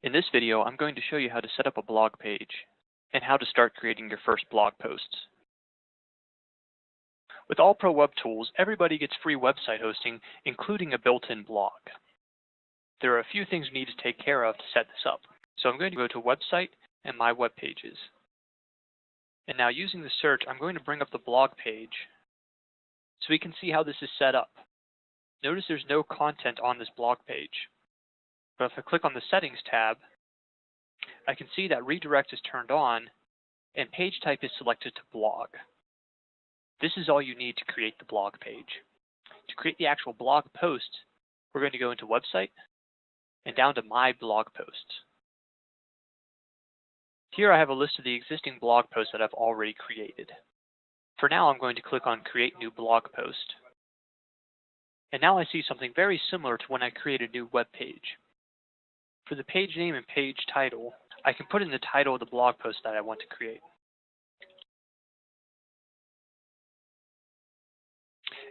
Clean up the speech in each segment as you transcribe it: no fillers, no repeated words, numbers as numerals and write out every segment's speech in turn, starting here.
In this video, I'm going to show you how to set up a blog page and how to start creating your first blog posts. With AllProWebTools, everybody gets free website hosting, including a built-in blog. There are a few things we need to take care of to set this up. So I'm going to go to Website and My Web Pages. And now using the search, I'm going to bring up the blog page so we can see how this is set up. Notice there's no content on this blog page. But if I click on the Settings tab, I can see that Redirect is turned on and page type is selected to blog. This is all you need to create the blog page. To create the actual blog post, we're going to go into Website and down to My Blog Posts. Here I have a list of the existing blog posts that I've already created. For now, I'm going to click on Create New Blog Post. And now I see something very similar to when I create a new web page. For the page name and page title, I can put in the title of the blog post that I want to create.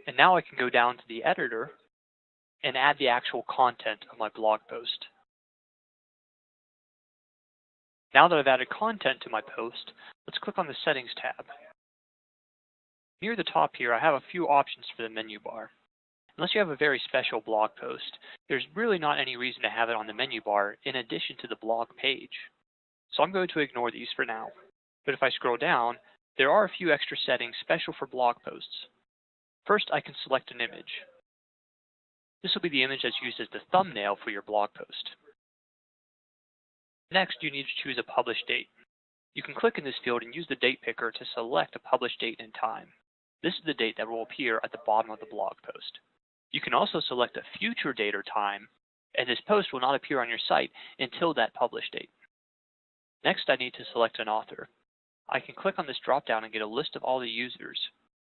And now I can go down to the editor and add the actual content of my blog post. Now that I've added content to my post, let's click on the Settings tab. Near the top here, I have a few options for the menu bar. Unless you have a very special blog post, there's really not any reason to have it on the menu bar in addition to the blog page. So I'm going to ignore these for now. But if I scroll down, there are a few extra settings special for blog posts. First, I can select an image. This will be the image that's used as the thumbnail for your blog post. Next, you need to choose a publish date. You can click in this field and use the date picker to select a published date and time. This is the date that will appear at the bottom of the blog post. You can also select a future date or time, and this post will not appear on your site until that publish date. Next, I need to select an author. I can click on this drop-down and get a list of all the users,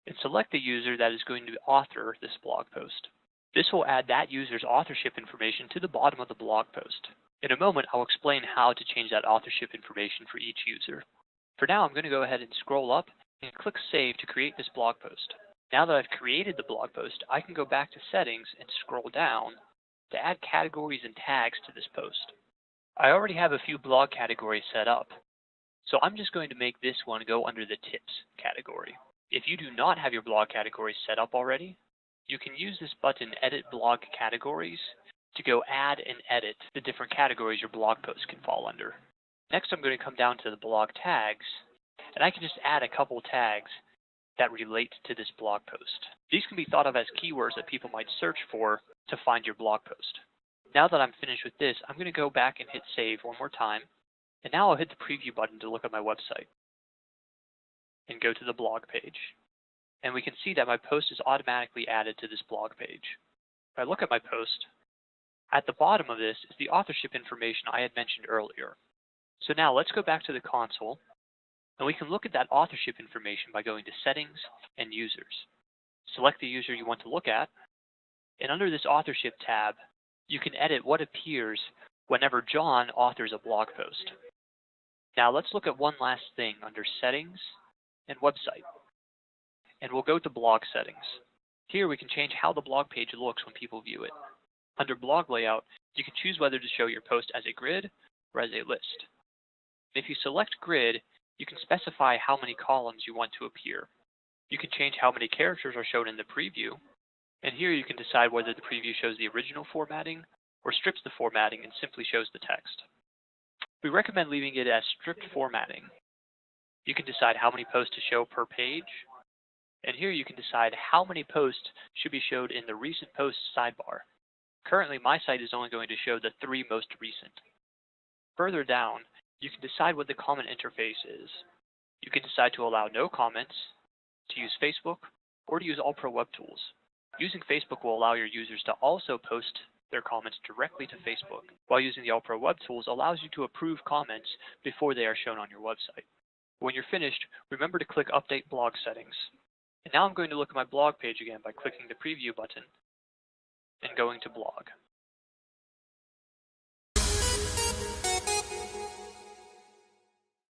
and select the user that is going to author this blog post. This will add that user's authorship information to the bottom of the blog post. In a moment, I'll explain how to change that authorship information for each user. For now, I'm going to go ahead and scroll up and click Save to create this blog post. Now that I've created the blog post, I can go back to Settings and scroll down to add categories and tags to this post. I already have a few blog categories set up, so I'm just going to make this one go under the Tips category. If you do not have your blog categories set up already, you can use this button, Edit Blog Categories, to go add and edit the different categories your blog post can fall under. Next, I'm going to come down to the blog tags, and I can just add a couple tags that relate to this blog post. These can be thought of as keywords that people might search for to find your blog post. Now that I'm finished with this, I'm going to go back and hit Save one more time, and now I'll hit the Preview button to look at my website and go to the blog page. And we can see that my post is automatically added to this blog page. If I look at my post, at the bottom of this is the authorship information I had mentioned earlier. So now let's go back to the console, and we can look at that authorship information by going to Settings and Users. Select the user you want to look at, and under this Authorship tab, you can edit what appears whenever John authors a blog post. Now let's look at one last thing under Settings and Website, and we'll go to Blog Settings. Here we can change how the blog page looks when people view it. Under Blog Layout, you can choose whether to show your post as a grid or as a list. If you select Grid, you can specify how many columns you want to appear. You can change how many characters are shown in the preview, and here you can decide whether the preview shows the original formatting or strips the formatting and simply shows the text. We recommend leaving it as stripped formatting. You can decide how many posts to show per page, and here you can decide how many posts should be showed in the Recent Posts sidebar. Currently, my site is only going to show the 3 most recent. Further down, you can decide what the comment interface is. You can decide to allow no comments, to use Facebook, or to use AllProWebTools. Using Facebook will allow your users to also post their comments directly to Facebook, while using the AllProWebTools allows you to approve comments before they are shown on your website. When you're finished, remember to click Update Blog Settings. And now I'm going to look at my blog page again by clicking the Preview button and going to Blog.